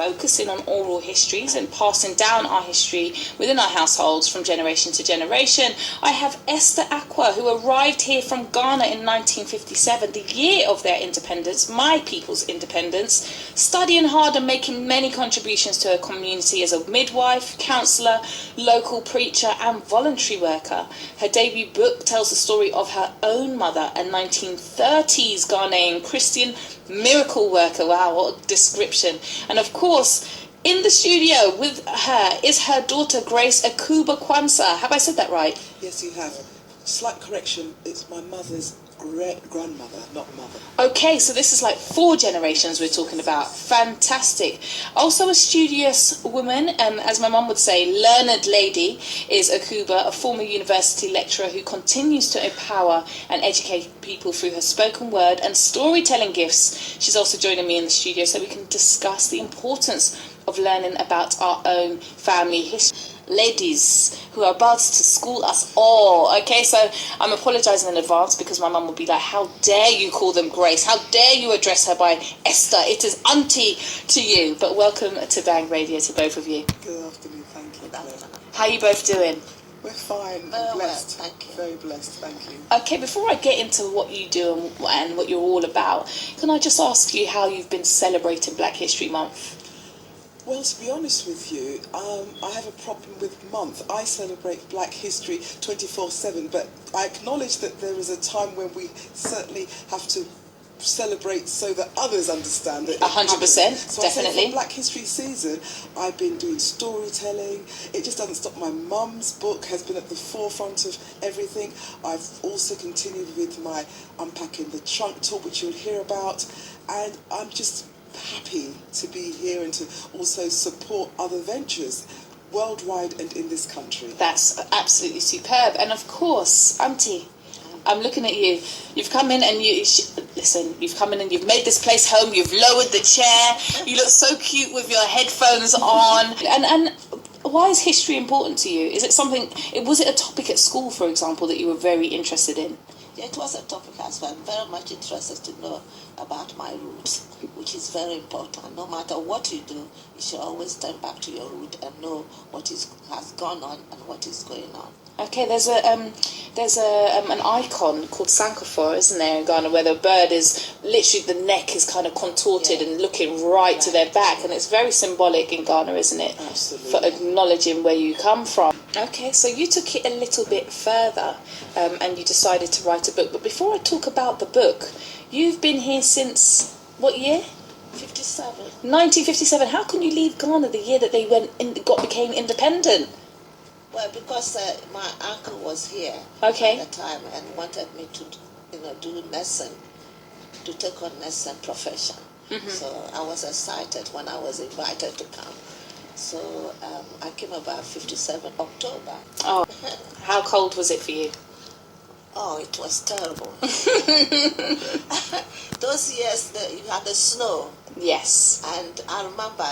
focusing on oral histories and passing down our history within our households from generation to generation. I have Esther Ackah, who arrived here from Ghana in 1957, the year of their independence, my people's independence, studying hard and making many contributions to her community as a midwife, counsellor, local preacher and voluntary worker. Her debut book tells the story of her own mother, a 1930s Ghanaian Christian miracle worker. Wow, what a description. And of course, in the studio with her is her daughter Grace Akuba Kwanzaa. Have I said that right? Yes, you have. Slight correction, it's my mother's great-grandmother, not mother. Okay, so this is like 4 generations we're talking about. Fantastic. Also a studious woman, as my mum would say, learned lady, is Akuba, a former university lecturer who continues to empower and educate people through her spoken word and storytelling gifts. She's also joining me in the studio so we can discuss the importance of learning about our own family history. Ladies who are about to school us all. Okay, so I'm apologising in advance because my mum will be like, how dare you call them Grace? How dare you address her by Esther? It is auntie to you. But welcome to Bang Radio to both of you. Good afternoon, thank you. How are you both doing? We're fine, Very blessed. well, thank you. Very blessed, thank you. Okay, before I get into what you do and what you're all about, can I just ask you how you've been celebrating Black History Month? Well, to be honest with you, I have a problem with month. I celebrate Black History 24/7, but I acknowledge that there is a time when we certainly have to celebrate so that others understand it. 100%, so definitely. For Black History season, I've been doing storytelling. It just doesn't stop. My mum's book has been at the forefront of everything. I've also continued with my Unpacking the Trunk talk, which you'll hear about, and I'm just happy to be here and to also support other ventures worldwide and in this country. That's absolutely superb. And of course, auntie, I'm looking at you. You've come in and you've come in and you've made this place home. You've lowered the chair. You look so cute with your headphones on. And why is history important to you? Is it something, was it a topic at school, for example, that you were very interested in? Yeah, it was a topic as well. I'm very much interested to know about my roots, which is very important. No matter what you do, you should always turn back to your root and know what has gone on and what is going on. Okay, there's an icon called Sankofa, isn't there, in Ghana, where the bird is literally, the neck is kind of contorted and looking right to their back, and it's very symbolic in Ghana, isn't it? Absolutely. For acknowledging where you come from. Okay, so you took it a little bit further, and you decided to write a book. But before I talk about the book, you've been here since what year? 57. 1957. How can you leave Ghana the year that they became independent? Well, because my uncle was here at the time and wanted me to, do nursing, to take on nursing profession. Mm-hmm. So I was excited when I was invited to come. So I came about 57 October. Oh, how cold was it for you? Oh, it was terrible. Those years you had the snow. Yes. And I remember,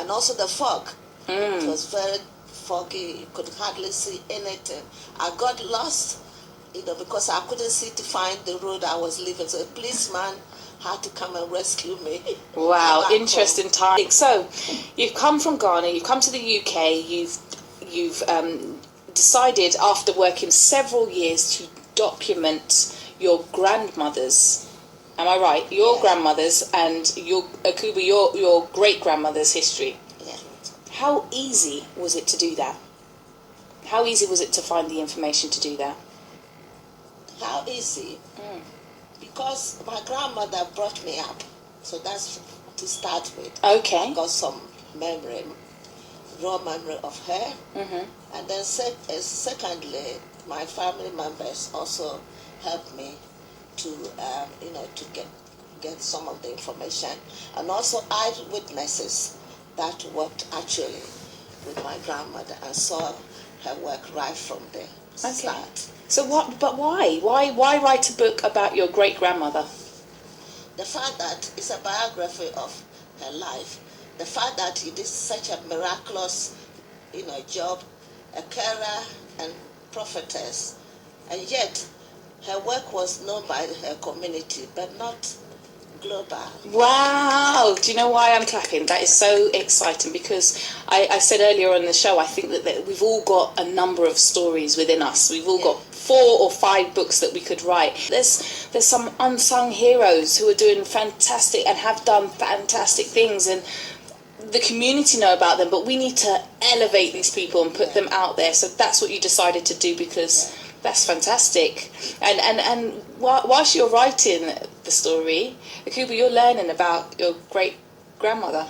and also the fog. It was very foggy. You could hardly see anything. I got lost, because I couldn't see to find the road I was leaving. So a policeman had to come and rescue me. Wow, interesting time. So, you've come from Ghana, you've come to the UK, you've decided after working several years to document your grandmother's, am I right? Your grandmother's and your Akuba, your great grandmother's history. Yeah. How easy was it to do that? How easy was it to find the information to do that? How easy? Because my grandmother brought me up, so that's to start with. Okay. I got some memory, raw memory of her. Mm-hmm. And then secondly, my family members also helped me to, to get some of the information. And also eyewitnesses that worked actually with my grandmother and saw her work right from the start. So why? Why write a book about your great-grandmother? The fact that it's a biography of her life, the fact that she did such a miraculous, job, a carer and prophetess, and yet her work was known by her community, but not global. Wow! Do you know why I'm clapping? That is so exciting, because I said earlier on the show, I think that we've all got a number of stories within us. We've all got 4 or 5 books that we could write. There's some unsung heroes who are doing fantastic and have done fantastic things, and the community know about them, but we need to elevate these people and put them out there. So that's what you decided to do, because that's fantastic. And whilst you're writing the story, Akuba, you're learning about your great grandmother.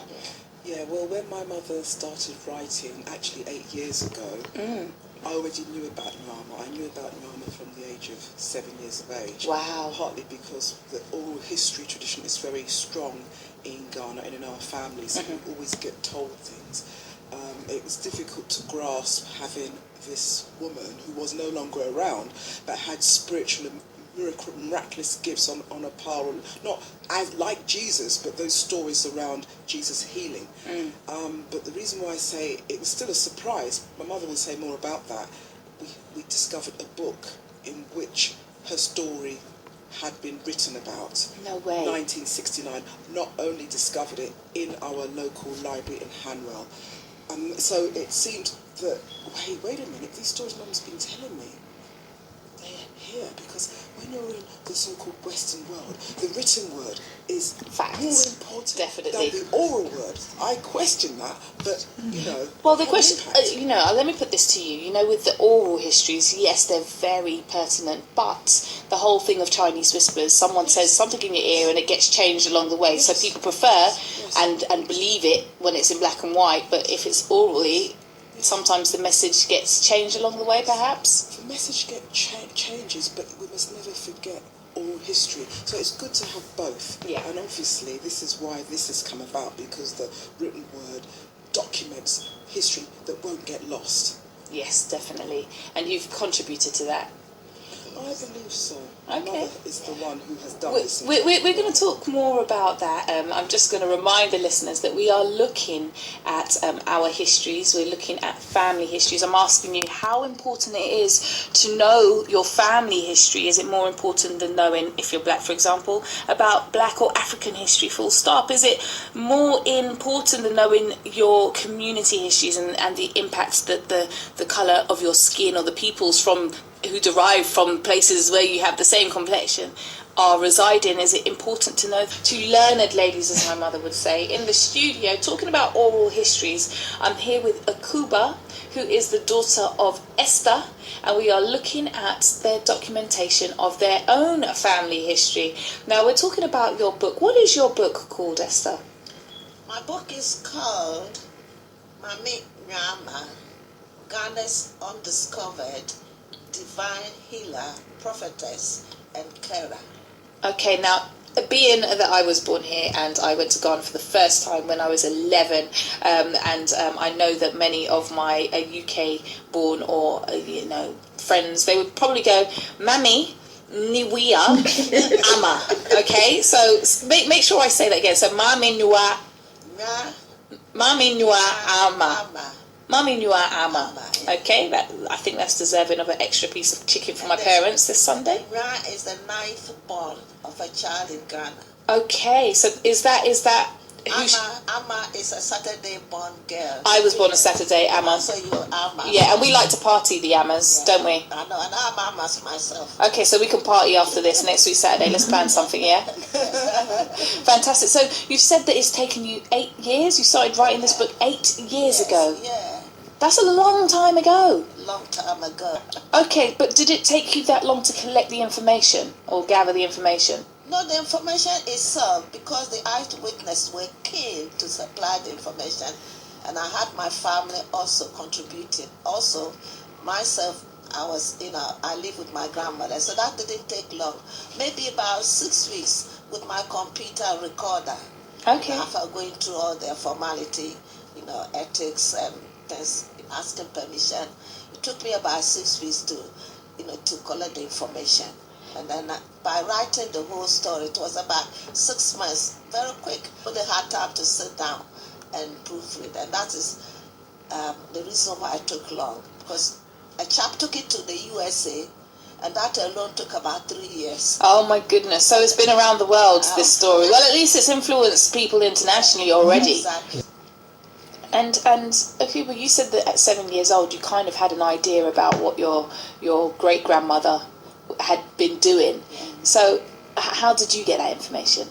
Yeah, well, when my mother started writing, actually 8 years ago, I already knew about Nyama. I knew about Nyama from the age of 7 years of age. Wow. Partly because the oral history tradition is very strong in Ghana and in our families, so we always get told things. It was difficult to grasp having this woman who was no longer around, but had spiritual and miraculous gifts on a par, not as like Jesus, but those stories around Jesus healing. But the reason why I say it was still a surprise, my mother will say more about that, we discovered a book in which her story had been written about. No way. 1969. Not only discovered it in our local library in Hanwell. So it seemed that, wait a minute, these stories Mum's been telling me, they're here, because when you're in the so-called Western world, the written word is Facts. more important Definitely. than the oral word. I question that, but, Well, the question, let me put this to you. With the oral histories, yes, they're very pertinent, but the whole thing of Chinese whispers, someone says something in your ear and it gets changed along the way. So people prefer and believe it when it's in black and white, but if it's orally, sometimes the message gets changed along the way, perhaps. The message changes, but we must never forget oral history. So it's good to have both. Yeah. And obviously this is why this has come about, because the written word documents history that won't get lost. Yes, definitely. And you've contributed to that. I believe so. Okay. My mother is the one who has done this. We're going to talk more about that. I'm just going to remind the listeners that we are looking at our histories. We're looking at family histories. I'm asking you how important it is to know your family history. Is it more important than knowing, if you're black, for example, about black or African history, full stop? Is it more important than knowing your community histories and the impacts that the colour of your skin or the peoples who derive from places where you have the same complexion are residing? Is it important to know? To learned ladies, as my mother would say. In the studio, talking about oral histories, I'm here with Akuba, who is the daughter of Esther, and we are looking at their documentation of their own family history. Now, we're talking about your book. What is your book called, Esther? My book is called Mami Nyama, Ghana's Undiscovered Divine Healer, Prophetess, and Carer. Okay, now, being that I was born here and I went to Ghana for the first time when I was 11, and I know that many of my UK born or friends, they would probably go, Mami Niwia Ama. Okay, so make sure I say that again. So Mami Niwa Ama. Mami Niwa Ama. Okay, I think that's deserving of an extra piece of chicken for my parents this Sunday. Ra is the 9th born of a child in Ghana. Okay, so is that Ama is a Saturday born girl. I was born on Saturday, Amma. So you're Ama. Yeah, and we like to party, the Ammas, don't we? I know, and I'm Amas myself. Okay, so we can party after this next week Saturday. Let's plan something, yeah? Fantastic. So you've said that it's taken you 8 years. You started writing this book 8 years ago. Yeah. That's a long time ago. Long time ago. Okay, but did it take you that long to collect the information or gather the information? No, the information is served because the eyewitnesses were keen to supply the information, and I had my family also contributing. Also, myself, I live with my grandmother, so that didn't take long. Maybe about 6 weeks with my computer recorder. Okay. After going through all the formality, ethics and things, asking permission, it took me about 6 weeks to collect the information. And then by writing the whole story, it was about 6 months, very quick. But they had time to sit down and proofread, and that is the reason why it took long. Because a chap took it to the USA, And that alone took about 3 years. Oh my goodness. So it's been around the world, this story. Well, at least it's influenced people internationally already. Exactly. And Akuba, you said that at 7 years old you kind of had an idea about what your great grandmother had been doing. So how did you get that information?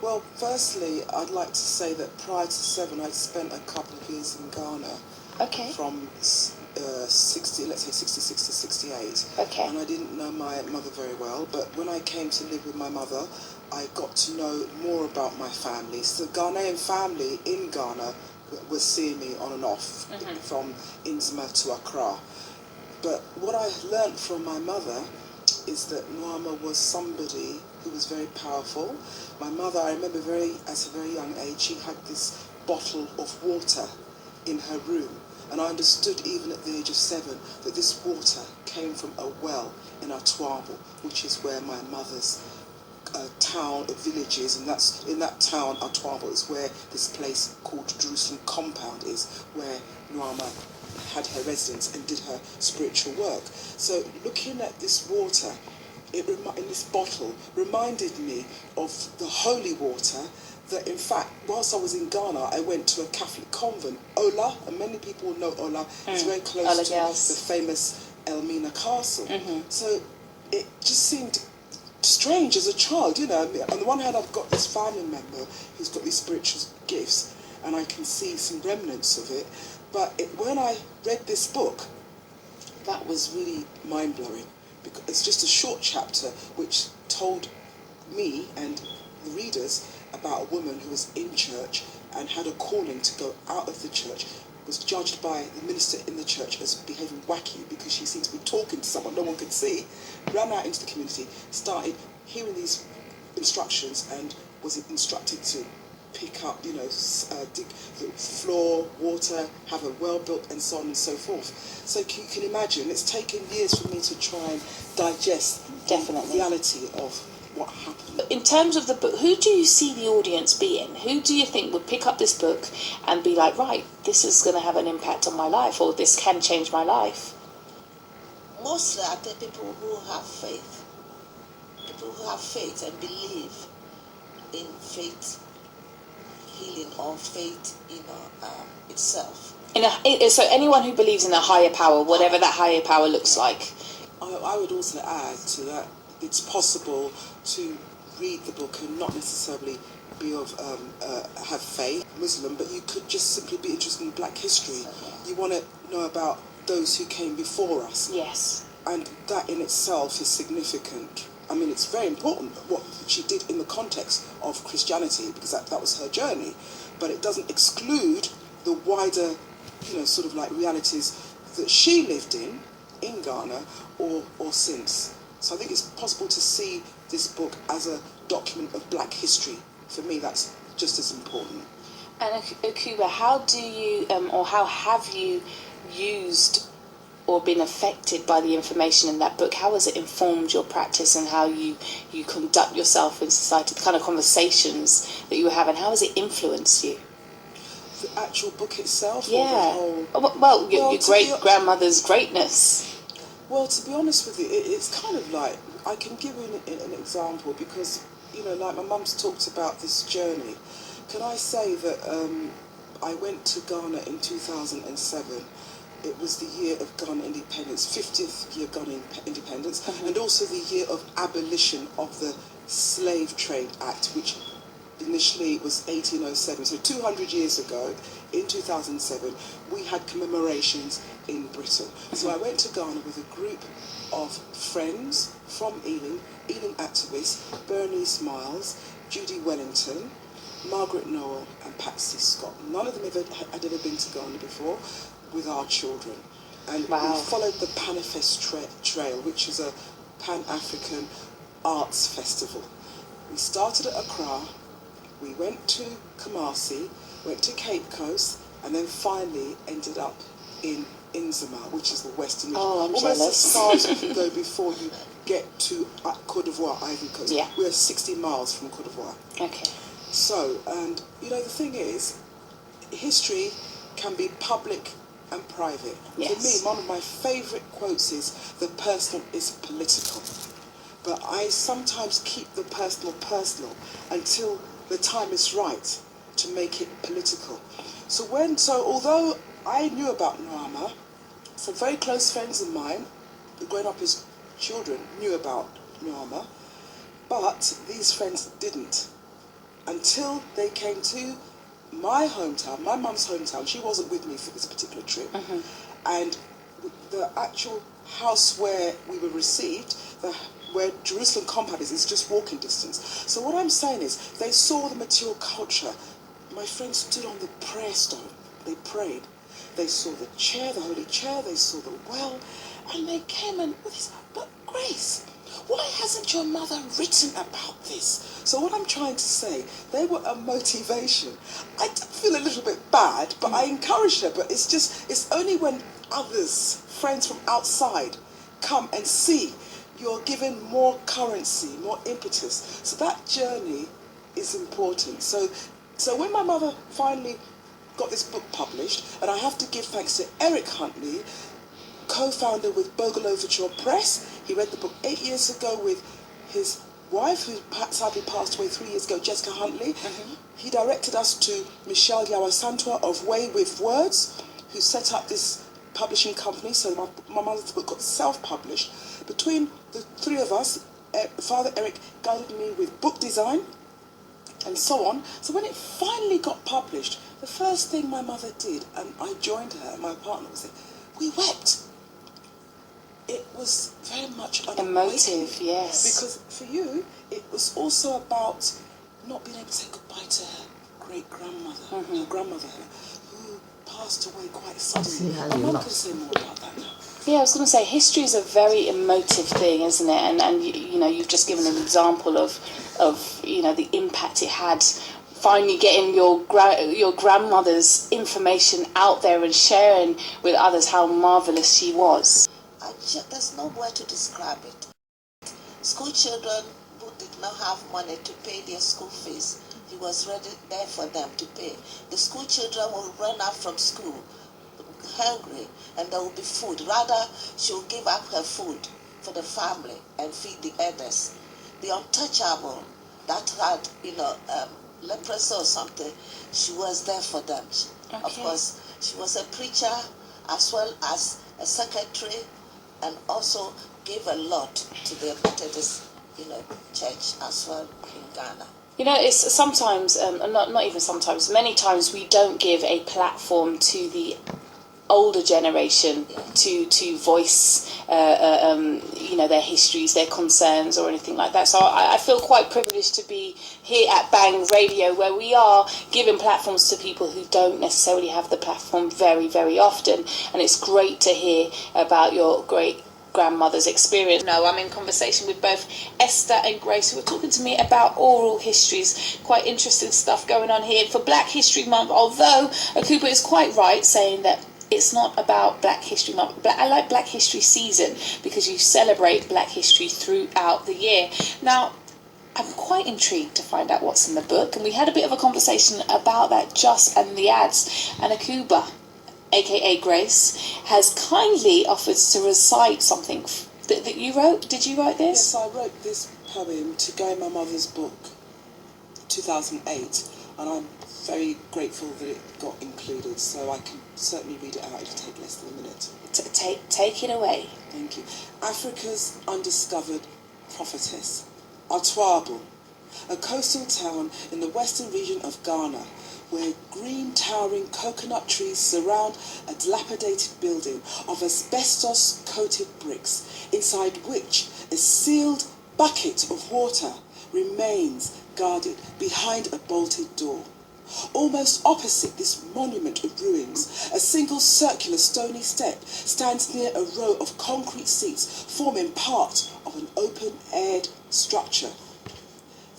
Well, firstly, I'd like to say that prior to 7, I'd spent a couple of years in Ghana. Okay. From 66 to 68. Okay. And I didn't know my mother very well, but when I came to live with my mother, I got to know more about my family. So the Ghanaian family in Ghana was seeing me on and off from Inzima to Accra. But what I learnt from my mother is that Nwama was somebody who was very powerful. My mother, I remember at a very young age, she had this bottle of water in her room. And I understood even at the age of 7 that this water came from a well in Atwabo, which is where my mother's town of village is, and that's in that town, Atwabo, is where this place called Jerusalem Compound is, where Nwama had her residence and did her spiritual work. So looking at this water in this bottle reminded me of the holy water that, in fact, whilst I was in Ghana, I went to a Catholic convent, Ola, and many people know Ola. It's very close to the famous Elmina Castle. So it just seemed strange as a child, you know. On the one hand, I've got this family member who's got these spiritual gifts, and I can see some remnants of it. But when I read this book, that was really mind-blowing, because it's just a short chapter which told me and the readers about a woman who was in church and had a calling to go out of the church, was judged by the minister in the church as behaving wacky because she seemed to be talking to someone no one could see, ran out into the community, started hearing these instructions and was instructed to pick up, dig the floor, water, have a well built, and so on and so forth. So you can imagine, it's taken years for me to try and digest the reality of what happened. In terms of the book, who do you see the audience being? Who do you think would pick up this book and be like, right, this is going to have an impact on my life, or this can change my life? Mostly are the people who have faith. People who have faith and believe in faith healing or faith, itself. So anyone who believes in a higher power, whatever that higher power looks like. I would also add to that, it's possible to read the book and not necessarily be have faith, Muslim, but you could just simply be interested in Black history. You want to know about those who came before us. Yes. And that in itself is significant. I mean, it's very important what she did in the context of Christianity, because that was her journey. But it doesn't exclude the wider, sort of like realities that she lived in Ghana or since. So I think it's possible to see this book as a document of Black history. For me, that's just as important. And Akuba, how do you, or how have you used or been affected by the information in that book? How has it informed your practice and how you conduct yourself in society, the kind of conversations that you have, and how has it influenced you? The actual book itself? Yeah. Or the whole... Well, your great-grandmother's greatness. Well, to be honest with you, it's kind of like, I can give you an example because, like my mum's talked about this journey. Can I say that I went to Ghana in 2007. It was the year of Ghana independence, 50th year of Ghana independence, and also the year of abolition of the Slave Trade Act, which initially was 1807. So 200 years ago, in 2007, we had commemorations in Britain. So I went to Ghana with a group of friends from Ealing activists, Bernice Miles, Judy Wellington, Margaret Noel and Patsy Scott. None of them had ever been to Ghana before, with our children. And we followed the Panifest Trail, which is a Pan-African arts festival. We started at Accra, we went to Kumasi, went to Cape Coast, and then finally ended up in Inzima, which is the western region. Oh, I'm almost jealous. as far as you can go before you get to Côte d'Ivoire, Ivory Coast. Yeah. We're 60 miles from Côte d'Ivoire. Okay. So, and the thing is, history can be public and private. Yes. For me, one of my favourite quotes is, the personal is political. But I sometimes keep the personal until the time is right to make it political. So although I knew about Noama, some very close friends of mine, growing up as children, knew about Noama, but these friends didn't until they came to my hometown, my mum's hometown. She wasn't with me for this particular trip. And the actual house where we were received, where Jerusalem compound is just walking distance. So what I'm saying is, they saw the material culture. My friends stood on the prayer stone. They prayed. They saw the chair, the holy chair. They saw the well. And they came and, but Grace, why hasn't your mother written about this? So what I'm trying to say, they were a motivation. I did feel a little bit bad, but I encouraged her. But it's only when others, friends from outside, come and see, you're given more currency, more impetus. So that journey is important. So when my mother finally got this book published, and I have to give thanks to Eric Huntley, co-founder with Bogle Overture Press. He read the book 8 years ago with his wife, who sadly passed away 3 years ago, Jessica Huntley. He directed us to Michelle Yawasantua of Way with Words, who set up this publishing company. So my mother's book got self-published. Between the three of us, Father Eric guided me with book design and so on. So when it finally got published, the first thing my mother did, and I joined her, my partner, was we wept. It was very much an emotive, yes. Because for you, it was also about not being able to say goodbye to her great-grandmother, her grandmother, who passed away quite suddenly. My mum can say more about that now. Yeah, I was going to say, history is a very emotive thing, isn't it? And you've just given an example of the impact it had. Finally getting your grandmother's information out there and sharing with others how marvellous she was. There's no word to describe it. School children who did not have money to pay their school fees, he was ready there for them to pay. The school children will run out from school hungry, and there will be food. Rather, she will give up her food for the family and feed the others. The untouchable that had, leprosy or something, she was there for them. Okay. Of course, she was a preacher as well as a secretary, and also gave a lot to the Methodist, church as well in Ghana. It's sometimes, not even sometimes, many times we don't give a platform to the older generation to voice their histories, their concerns or anything like that. So I feel quite privileged to be here at Bang Radio, where we are giving platforms to people who don't necessarily have the platform very, very often. And it's great to hear about your great grandmother's experience. No, I'm in conversation with both Esther and Grace, who are talking to me about oral histories. Quite interesting stuff going on here for Black History Month, although Akuba is quite right saying that it's not about Black History Month. I like Black History Season, because you celebrate Black history throughout the year. Now, I'm quite intrigued to find out what's in the book, and we had a bit of a conversation about that just in the ads. And Akuba, aka Grace, has kindly offered to recite something that you wrote. Did you write this? Yes, I wrote this poem to go in my mother's book, 2008, and I'm very grateful that it got included, so I can certainly read it out. It'll take less than a minute. Take it away. Thank you. Africa's undiscovered prophetess, Atwabo, a coastal town in the western region of Ghana, where green towering coconut trees surround a dilapidated building of asbestos-coated bricks, inside which a sealed bucket of water remains guarded behind a bolted door. Almost opposite this monument of ruins, a single circular stony step stands near a row of concrete seats forming part of an open-aired structure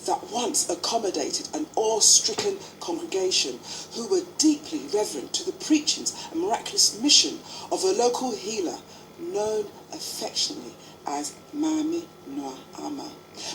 that once accommodated an awe-stricken congregation who were deeply reverent to the preachings and miraculous mission of a local healer known affectionately as Mami Noa Ama.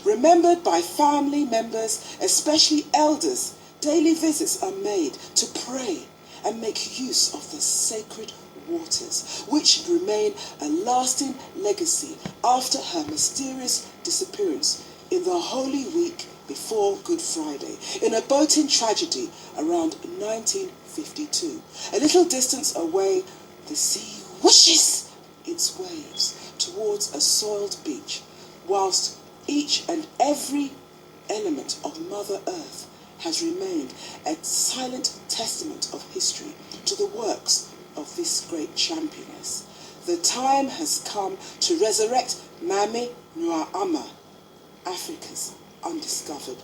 Remembered by family members, especially elders, daily visits are made to pray and make use of the sacred waters, which remain a lasting legacy after her mysterious disappearance in the Holy Week before Good Friday, in a boating tragedy around 1952. A little distance away, the sea whooshes its waves towards a soiled beach, whilst each and every element of Mother Earth has remained a silent testament of history to the works of this great championess. The time has come to resurrect Mami Nwama, Africa's undiscovered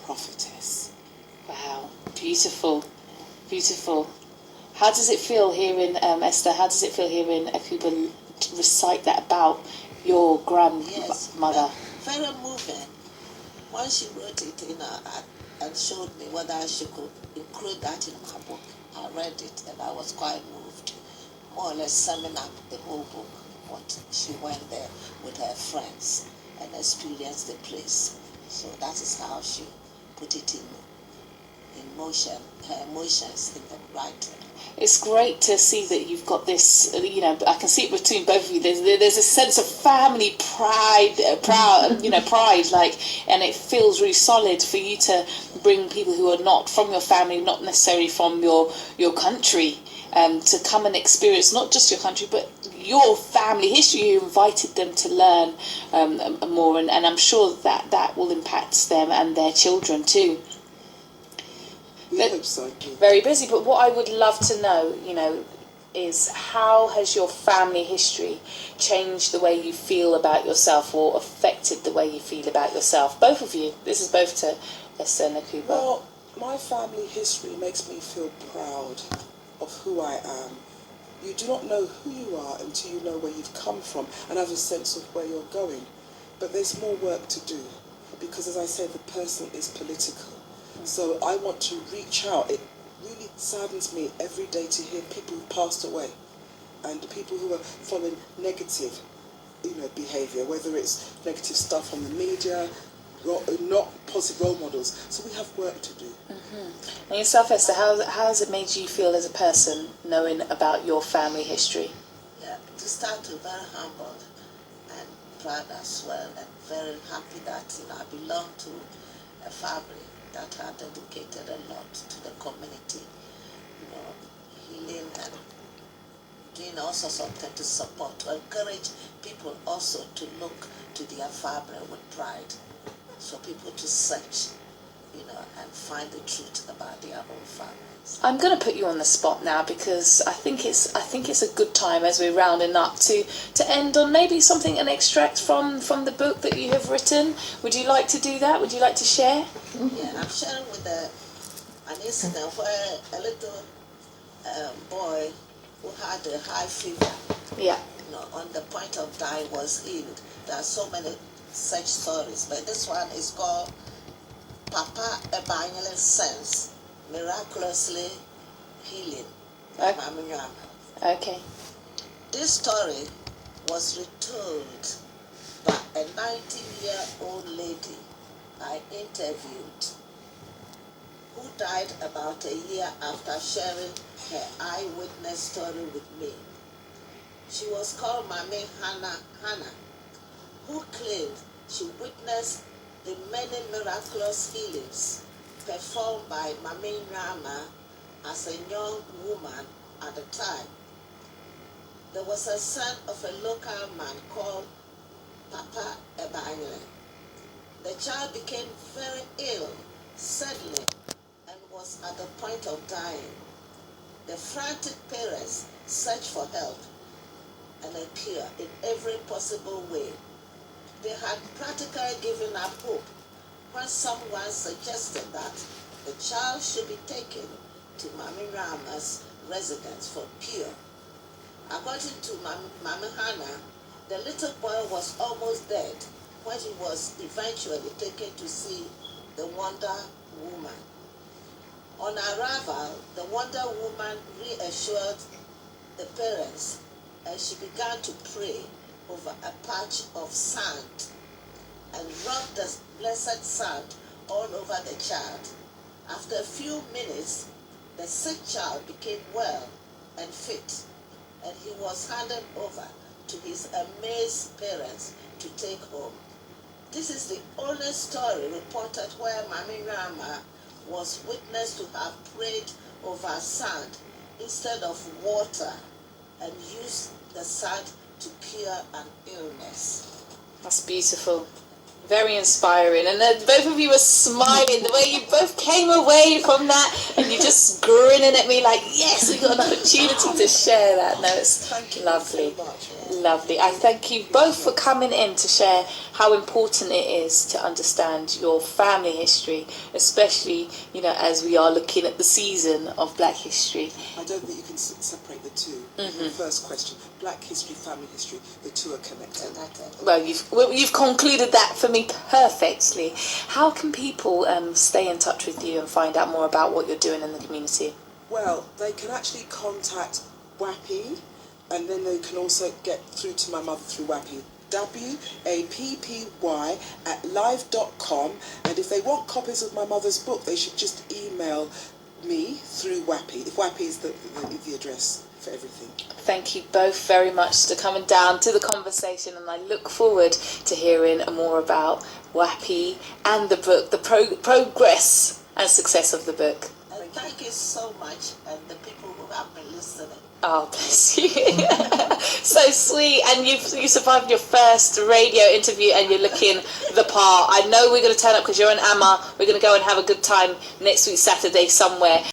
prophetess. Wow, beautiful, beautiful. How does it feel hearing, Esther, how does it feel hearing Akuba recite that about your grandmother? Yes, very moving. When she wrote it, and showed me whether she could include that in my book, I read it and I was quite moved. More or less summing up the whole book, what she went there with her friends and experienced the place. So that is how she put it in motion, her emotions in the right way. It's great to see that you've got this, I can see it between both of you. There's a sense of family pride, and it feels really solid for you to bring people who are not from your family, not necessarily from your country, to come and experience not just your country, but your family history. You invited them to learn more, and I'm sure that will impact them and their children too. We hope so. Very busy, but what I would love to know, is how has your family history changed the way you feel about yourself or affected the way you feel about yourself? Both of you. This is both to Esther and Akuba. Well, my family history makes me feel proud of who I am. You do not know who you are until you know where you've come from and have a sense of where you're going. But there's more work to do because, as I say, the person is political. So I want to reach out. It really saddens me every day to hear people who've passed away and people who are following negative, behaviour, whether it's negative stuff on the media, not positive role models. So we have work to do. Mm-hmm. And yourself, Esther, how has it made you feel as a person knowing about your family history? Yeah, to start with, very humbled and proud as well, and very happy that I belong to a family that had dedicated a lot to the community, healing and doing all sorts of things to support, to encourage people also to look to their family with pride, so people to search, and find the truth about their own families. I'm going to put you on the spot now because I think it's a good time as we're rounding up to end on maybe an extract from the book that you have written. Would you like to do that? Would you like to share? Yeah, I'm sharing with an incident where a little boy who had a high fever, yeah, on the point of dying, was healed. There are so many such stories, but this one is called Papa Ebanyele Sense, Miraculously Healing by Mami Nwama. Okay. This story was retold by a 19-year-old lady I interviewed, who died about a year after sharing her eyewitness story with me. She was called Mami Hannah, who claimed she witnessed the many miraculous healings performed by Mami Nwama as a young woman at the time. There was a son of a local man called Papa Ebanyele. The child became very ill suddenly and was at the point of dying. The frantic parents searched for help and a cure in every possible way. They had practically given up hope when someone suggested that the child should be taken to Mami Nwama's residence for cure. According to Mami Hannah, the little boy was almost dead when he was eventually taken to see the Wonder Woman. On arrival, the Wonder Woman reassured the parents and she began to pray over a patch of sand and rubbed the blessed sand all over the child. After a few minutes, the sick child became well and fit. and he was handed over to his amazed parents to take home. This is the only story reported where Mami Rama was witnessed to have prayed over sand instead of water and used the sand to cure an illness. That's beautiful. Very inspiring. And both of you were smiling. The way you both came away from that and you're just grinning at me like, yes, we got an opportunity to share that. No, it's lovely. So much. Lovely. I thank you both for coming in to share how important it is to understand your family history, especially, as we are looking at the season of Black History. I don't think you can separate the two. The first question, Black history, family history, the two are connected. Well, you've concluded that for me perfectly. How can people stay in touch with you and find out more about what you're doing in the community? Well, they can actually contact WAPI, and then they can also get through to my mother through WAPI. WAPPY@live.com, and if they want copies of my mother's book, they should just email me through WAPI. If WAPI is the address for everything. Thank you both very much for coming down to the conversation, and I look forward to hearing more about WAPI and the book, the progress and success of the book. And thank you so much, and the people who have been listening. Oh, bless you. So sweet. And you survived your first radio interview and you're looking the part. I know we're going to turn up because you're an Amma. We're going to go and have a good time next week, Saturday, somewhere.